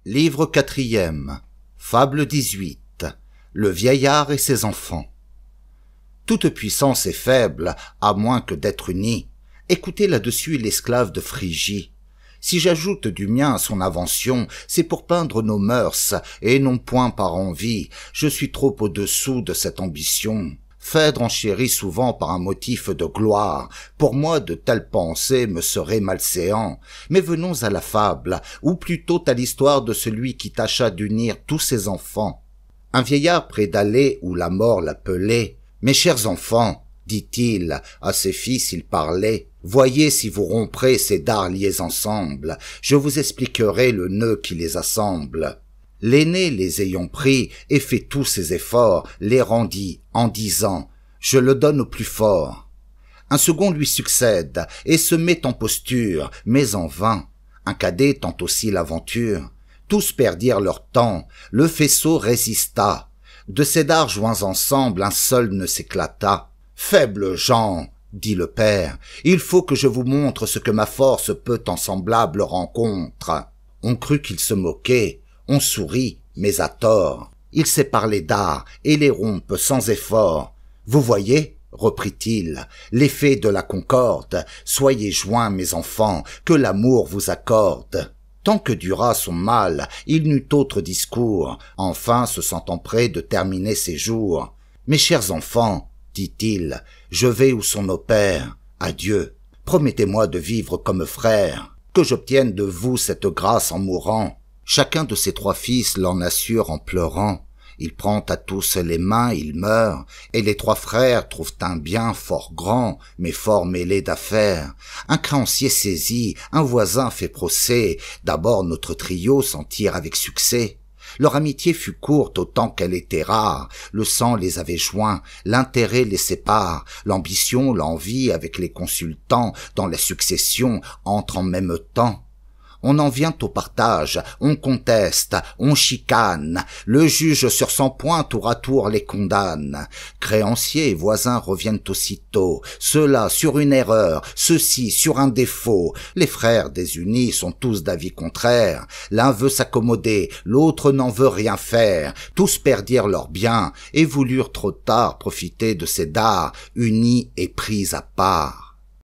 Livre quatrième. Fable 18. Le vieillard et ses enfants. Toute puissance est faible, à moins que d'être unie. Écoutez là-dessus l'esclave de Phrygie. Si j'ajoute du mien à son invention, c'est pour peindre nos mœurs, et non point par envie. Je suis trop au-dessous de cette ambition. Phèdre enchérit souvent par un motif de gloire. Pour moi, de telles pensées me seraient malséants. Mais venons à la fable, ou plutôt à l'histoire de celui qui tâcha d'unir tous ses enfants. Un vieillard près d'aller où la mort l'appelait. « Mes chers enfants, dit-il, à ses fils il parlait, voyez si vous romprez ces dards liés ensemble, je vous expliquerai le nœud qui les assemble. » L'aîné, les ayant pris et fait tous ses efforts, les rendit en disant « Je le donne au plus fort ». Un second lui succède et se met en posture, mais en vain. Un cadet tente aussi l'aventure. Tous perdirent leur temps, le faisceau résista. De ces dards joints ensemble, un seul ne s'éclata. « Faibles gens !» dit le père, « il faut que je vous montre ce que ma force peut en semblable rencontre. » On crut qu'il se moquait. On sourit, mais à tort. Il sépare les dards et les rompt sans effort. « Vous voyez, reprit-il, l'effet de la concorde. Soyez joints, mes enfants, que l'amour vous accorde. » Tant que dura son mal, il n'eut autre discours. Enfin, se sentant prêt de terminer ses jours. « Mes chers enfants, dit-il, je vais où sont nos pères. Adieu. Promettez-moi de vivre comme frères, que j'obtienne de vous cette grâce en mourant. » Chacun de ses trois fils l'en assure en pleurant. Il prend à tous les mains, il meurt, et les trois frères trouvent un bien fort grand, mais fort mêlé d'affaires. Un créancier saisit, un voisin fait procès, d'abord notre trio s'en tire avec succès. Leur amitié fut courte autant qu'elle était rare, le sang les avait joints, l'intérêt les sépare, l'ambition, l'envie avec les consultants, dans la succession, entrent en même temps. On en vient au partage, on conteste, on chicane, le juge sur 100 points tour à tour les condamne. Créanciers et voisins reviennent aussitôt, ceux-là sur une erreur, ceux-ci sur un défaut. Les frères désunis sont tous d'avis contraires, l'un veut s'accommoder, l'autre n'en veut rien faire. Tous perdirent leurs biens et voulurent trop tard profiter de ces dards, unis et pris à part.